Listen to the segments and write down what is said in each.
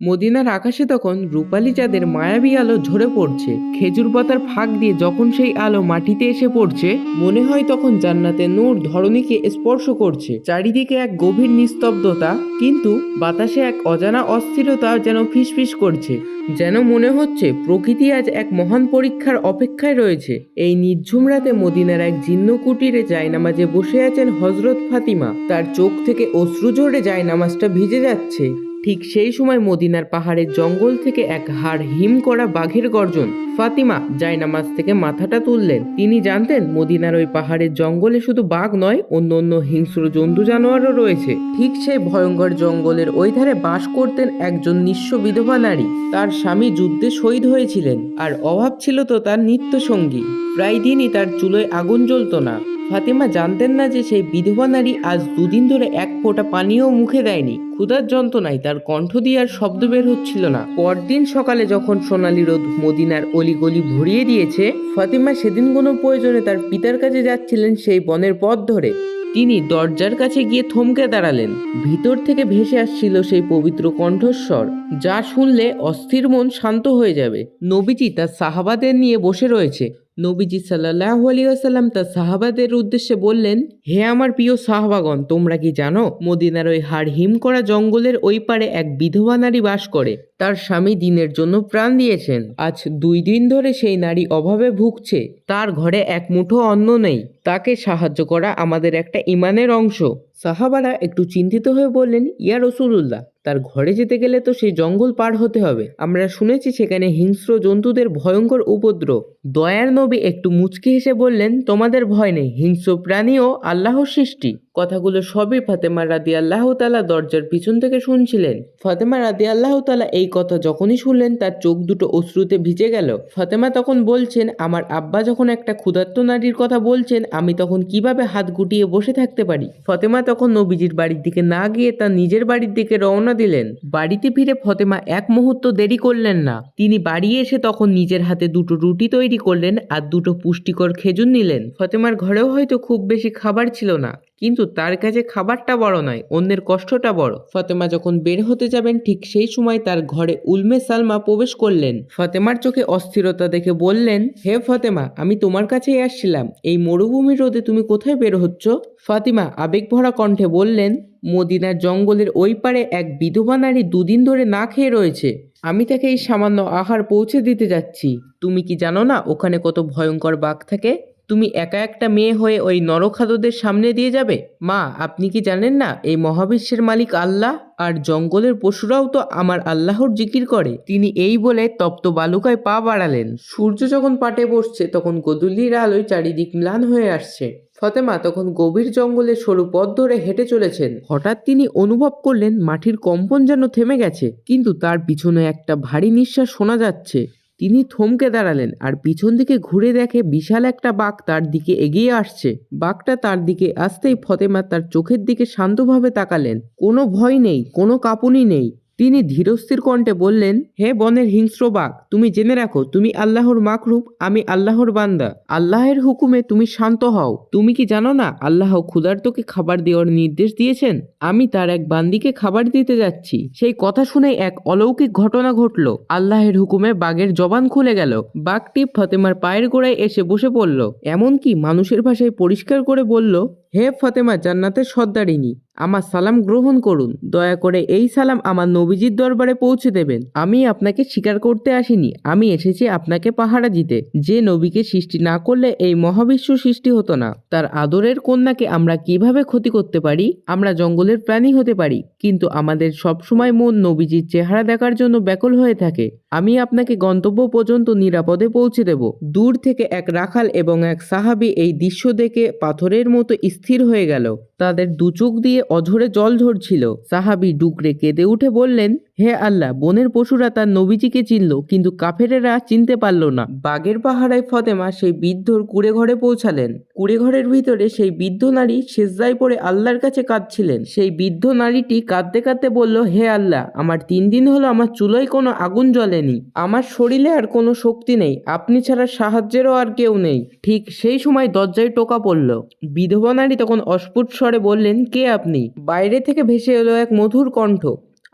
মদিনার আকাশে তখন রূপালী চাঁদের মায়াবী আলো ঝরে পড়ছে। খেজুর পাতার ফাঁক দিয়ে যখন সেই আলো মাটিতে এসে পড়ছে, মনে হয় তখন জান্নাতের নূর ধরণীকে স্পর্শ করছে। চারিদিকে এক গভীর নিস্তব্ধতা, কিন্তু বাতাসে এক অজানা অস্থিরতা যেন ফিসফিস করছে। যেন মনে হচ্ছে প্রকৃতি আজ এক মহান পরীক্ষার অপেক্ষায় রয়েছে। এই নির্ঝুম রাতে মদিনার এক জীর্ণ কুটিরে জায়নামাজে বসে আছেন হযরত ফাতিমা। তার চোখ থেকে অশ্রু ঝরে জায়নামাজটা ভিজে যাচ্ছে। ঠিক সেই সময় মদিনার পাহাড়ের জঙ্গল থেকে এক হাড় হিম করা বাঘের গর্জন। ফাতিমা জায়নামাজ থেকে মাথাটা তুললেন। তিনি জানতেন মদিনার ওই পাহাড়ের জঙ্গলে শুধু বাঘ নয়, অন্য অন্য হিংস্র জন্তু জানোয়ারও রয়েছে। ঠিক সেই ভয়ঙ্কর জঙ্গলের ওই ধারে বাস করতেন একজন নিঃস্ব বিধবা নারী। তার স্বামী যুদ্ধে শহীদ হয়েছিলেন, আর অভাব ছিল তো তার নিত্য সঙ্গী। প্রায় দিনই তার চুলোয় আগুন জ্বলত না। ফাতিমা জানতেন না যে সেই বিধবা নারী আজ দুদিন ধরে এক ফোঁটা পানিও মুখে দেয়নি। ক্ষুধার যন্ত্রণায় তার কণ্ঠ দিয়ে আর শব্দ বের হচ্ছিল না। পরদিন সকালে যখন সোনালি রোদ মদিনার অলিগলি ভরিয়ে দিয়েছে, ফাতিমা সেদিন কোনো প্রয়োজনে তার পিতার কাছে যাচ্ছিলেন সেই বনের পথ ধরে। তিনি দরজার কাছে গিয়ে থমকে দাঁড়ালেন। ভিতর থেকে ভেসে আসছিল সেই পবিত্র কণ্ঠস্বর, যা শুনলে অস্থির মন শান্ত হয়ে যাবে। নবীজি তার সাহাবাদের নিয়ে বসে রয়েছে। নবীজি সাল্লাল্লাহু আলাইহি ওয়াসাল্লাম তার সাহাবাদের উদ্দেশ্যে বললেন, হে আমার প্রিয় সাহাবাগণ, তোমরা কি জানো মদিনার ওই হাড় হিম করা জঙ্গলের ওই পারে এক বিধবা নারী বাস করে। তার স্বামী দিনের জন্য প্রাণ দিয়েছেন। আজ 2 দিন ধরে সেই নারী অভাবে ভুগছে। তার ঘরে এক মুঠো অন্ন নেই। তাকে সাহায্য করা আমাদের একটা ঈমানের অংশ। সাহাবারা একটু চিন্তিত হয়ে বললেন, ইয়া রাসূলুল্লাহ, তার ঘরে যেতে গেলে তো সেই জঙ্গল পার হতে হবে। আমরা শুনেছি সেখানে হিংস্র জন্তুদের ভয়ঙ্কর উপদ্রব। দয়ার নবী একটু মুচকি হেসে বললেন, তোমাদের ভয় নেই, হিংস্র প্রাণীও আল্লাহর সৃষ্টি। কথাগুলো সবই ফাতেমা রাদিয়াল্লাহু তাআলা দরজার পিছন থেকে শুনছিলেন। ফাতেমা রাদিয়াল্লাহু তাআলা এই কথা যখনই শুনলেন, তার চোখ দুটো অশ্রুতে ভিজে গেল। ফাতেমা তখন বলছেন, আমার আব্বা যখন একটা ক্ষুধার্ত নারীর কথা বলছেন, আমি তখন কিভাবে হাত গুটিয়ে বসে থাকতে পারি। ফাতেমা তখন নবীজির বাড়ির দিকে না গিয়ে তার নিজের বাড়ির দিকে রওনা দিলেন। বাড়িতে ফিরে ফাতেমা এক মুহূর্ত দেরি করলেন না। তিনি বাড়ি এসে তখন নিজের হাতে 2টো রুটি তৈরি করলেন আর 2টো পুষ্টিকর খেজুর নিলেন। ফাতেমার ঘরেও হয়তো খুব বেশি খাবার ছিল না, কিন্তু তার কাছে খাবারটা বড় নয়, অন্যের কষ্টটা বড়। ফাতেমা যখন বের হতে যাবেন, ঠিক সেই সময় তার ঘরে উম্মে সালমা প্রবেশ করলেন। ফাতেমার চোখে অস্থিরতা দেখে বললেন, হে ফাতেমা, আমি তোমার কাছেই আসছিলাম। এই মরুভূমির রোদে তুমি কোথায় বের হচ্ছ? ফাতিমা আবেগভরা কণ্ঠে বললেন, মদিনার জঙ্গলের ওই পারে এক বিধবা নারী 2 দিন ধরে না খেয়ে রয়েছে। আমি তাকে এই সামান্য আহার পৌঁছে দিতে যাচ্ছি। তুমি কি জানো না ওখানে কত ভয়ঙ্কর বাঘ থাকে? তুমি একা একটা মেয়ে হয়ে ওই নরখাদকদের সামনে দিয়ে যাবে? মা, আপনি কি জানেন না এই মহাবিশ্বের মালিক আল্লাহ, আর জঙ্গলের পশুরাও তো আমার আল্লাহর জিকির করে। তিনি এই বলে তপ্ত বালুকায় পা বাড়ালেন। সূর্য যখন পাটে বসছে, তখন গোধূলির আলোয় চারিদিক ম্লান হয়ে আসছে। ফাতেমা তখন গভীর জঙ্গলের সরু পথ ধরে হেঁটে চলেছেন। হঠাৎ তিনি অনুভব করলেন মাটির কম্পন যেন থেমে গেছে, কিন্তু তার পিছনে একটা ভারী নিঃশ্বাস শোনা যাচ্ছে। তিনি থমকে দাঁড়ালেন আর পিছন দিকে ঘুরে দেখে বিশাল একটা বাঘ তার দিকে এগিয়ে আসছে। বাঘটা তার দিকে আসতেই ফাতেমা তার চোখের দিকে শান্তভাবে তাকালেন। কোনো ভয় নেই, কোনো কাঁপুনি নেই। তিনি ধীরস্থির কণ্ঠে বললেন, হে বনের হিংস্র বাঘ, তুমি জেনে রাখো তুমি আল্লাহর মাখলুক, আমি আল্লাহর বান্দা। আল্লাহের হুকুমে তুমি শান্ত হও। তুমি কি জানো না আল্লাহ ক্ষুধার্তকে খাবার দেওয়ার নির্দেশ দিয়েছেন? আমি তার এক বান্দিকে খাবার দিতে যাচ্ছি। সেই কথা শুনে এক অলৌকিক ঘটনা ঘটল। আল্লাহের হুকুমে বাঘের জবান খুলে গেল। বাঘটি ফাতেমার পায়ের গোড়ায় এসে বসে পড়ল, এমনকি মানুষের ভাষায় পরিষ্কার করে বলল, হে ফাতেমা জান্নাতের সর্দারিনী, আমার সালাম গ্রহণ করুন। দয়া করে এই সালাম আমার নবীজির দরবারে পৌঁছে দেবেন। আমি আপনাকে শিকার করতে আসিনি, আমি এসেছি আপনাকে পাহারা দিতে। যে নবীকে সৃষ্টি না করলে এই মহাবিশ্ব সৃষ্টি হতো না। তার আদরের কন্যাকে আমরা কিভাবে ক্ষতি করতে পারি? আমরা জঙ্গলের প্রাণী হতে পারি, কিন্তু আমাদের সবসময় মন নবীজির চেহারা দেখার জন্য ব্যাকুল হয়ে থাকে। আমি আপনাকে গন্তব্য পর্যন্ত নিরাপদে পৌঁছে দেব। দূর থেকে এক রাখাল এবং এক সাহাবী এই দৃশ্য দেখে পাথরের মতো স্থির হয়ে গেল। তাদের 2 চোখ দিয়ে অঝরে জল ঝরছিল। সাহাবী ডুকরে কেঁদে উঠে বললেন, হে আল্লাহ, বনের পশুরা তার নবীজিকে চিনল, কিন্তু কাফেরেরা চিনতে পারল না। বাগের পাহারায় ফাতেমা সেই বৃদ্ধর কুঁড়ে ঘরে পৌঁছালেন। কুঁড়ে ঘরের ভিতরে সেই বৃদ্ধ নারী সেজদায় পড়ে আল্লাহর কাছে কাঁদছিলেন। সেই বৃদ্ধ নারীটি কাঁদতে কাঁদতে বলল, হে আল্লাহ, আমার 3 দিন হলো আমার চুলোয় কোনো আগুন জ্বলেনি। আমার শরীরে আর কোনো শক্তি নেই, আপনি ছাড়া সাহায্যেরও আর কেউ নেই। ঠিক সেই সময় দরজায় টোকা পড়ল। বিধবা নারী তখন অস্ফুট স্বরে বললেন, কে আপনি? বাইরে থেকে ভেসে এলো এক মধুর কণ্ঠ,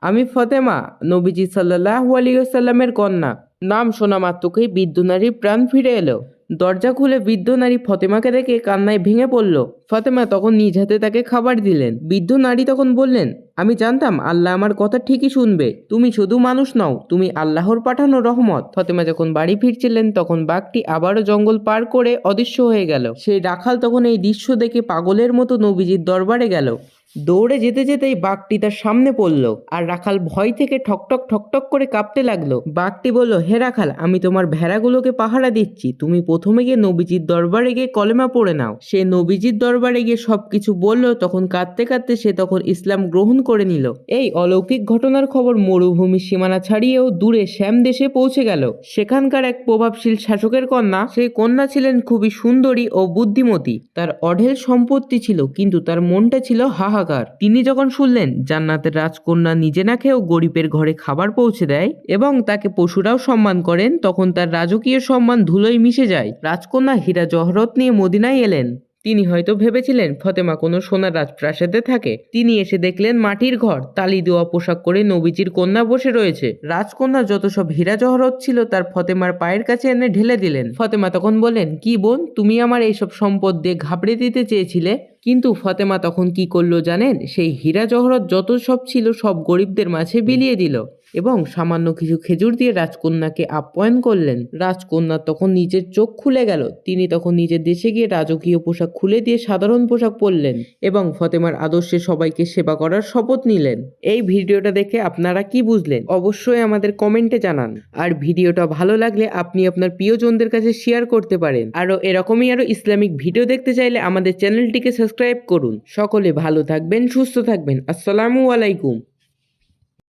আমি ফতেমা, নবীজি সাল্লাল্লাহু আলাইহি ওয়াসাল্লামের কন্যা। নাম শোনা মাত্রকেই বৃদ্ধ নারীর প্রাণ ফিরে এলো। দরজা খুলে বৃদ্ধ নারী ফতেমাকে দেখে কান্নায় ভেঙে পড়ল। ফতেমা তখন নিজ হাতে তাকে খাবার দিলেন। বৃদ্ধ নারী তখন বললেন, আমি জানতাম আল্লাহ আমার কথা ঠিকই শুনবে। তুমি শুধু মানুষ নও, তুমি আল্লাহর পাঠানো রহমত। ফতেমা যখন বাড়ি ফিরছিলেন তখন বাঘটি আবারও জঙ্গল পার করে অদৃশ্য হয়ে গেল। সেই রাখাল তখন এই দৃশ্য দেখে পাগলের মতো নবীজির দরবারে গেল। দৌড়ে যেতে যেতেই বাঘটি তার সামনে পড়ল, আর রাখাল ভয় থেকে ঠকঠক ঠকঠক করে কাঁপতে লাগলো। বাঘটি বলল, হে রাখাল, আমি তোমার ভেড়াগুলোকে পাহারা দিচ্ছি, তুমি প্রথমে গিয়ে নবীজির দরবারে গিয়ে কলেমা পড়ে নাও। সে নবীজির দরবারে গিয়ে সবকিছু বলল। তখন কাঁদতে কাঁদতে সে তখন ইসলাম গ্রহণ করে নিল। এই অলৌকিক ঘটনার খবর মরুভূমির সীমানা ছাড়িয়েও দূরে শ্যাম দেশে পৌঁছে গেল। সেখানকার এক প্রভাবশীল শাসকের কন্যা, সেই কন্যা ছিলেন খুবই সুন্দরী ও বুদ্ধিমতী। তার অঢেল সম্পত্তি ছিল, কিন্তু তার মনটা ছিল হাহাকার। তিনি যখন শুনলেন জান্নাতের রাজকন্যা নিজে না খেয়েও গরিবের ঘরে খাবার পৌঁছে দেয় এবং তাকে পশুরাও সম্মান করেন, তখন তার রাজকীয় সম্মান ধুলোয় মিশে যায়। রাজকন্যা হীরা জহরত নিয়ে মদিনায় এলেন। তিনি হয়তো ভেবেছিলেন ফতেমা কোনো সোনার রাজপ্রাসাদে থাকে। তিনি এসে দেখলেন মাটির ঘর, তালি দেওয়া পোশাক করে নবীজির কন্যা বসে রয়েছে। রাজকন্যা যত সব হীরা জহরত ছিল তার ফতেমার পায়ের কাছে এনে ঢেলে দিলেন। ফতেমা তখন বললেন, কি বোন, তুমি আমার এইসব সম্পদ দিয়ে ঘাবড়ে দিতে চেয়েছিলে, কিন্তু ফতেমা তখন কি করলো জানেন? সেই হীরা জহরত যত সব ছিল সব গরিবদের মাঝে বিলিয়ে দিল এবং সামান্য কিছু খেজুর দিয়ে রাজকন্যাকে আপ্যায়ন করলেন। রাজকন্যা তখন নিজের চোখ খুলে গেল। তিনি তখন নিজের দেশে গিয়ে রাজকীয় পোশাক খুলে দিয়ে সাধারণ পোশাক পরলেন এবং ফতেমার আদর্শে সবাইকে সেবা করার শপথ নিলেন। এই ভিডিওটা দেখে আপনারা কি বুঝলেন অবশ্যই আমাদের কমেন্টে জানান। আর ভিডিওটা ভালো লাগলে আপনি আপনার প্রিয়জনদের কাছে শেয়ার করতে পারেন। আরও এরকমই ইসলামিক ভিডিও দেখতে চাইলে আমাদের চ্যানেলটিকে সাবস্ক্রাইব করুন। সকলে ভালো থাকবেন, সুস্থ থাকবেন। আসসালামু আলাইকুম।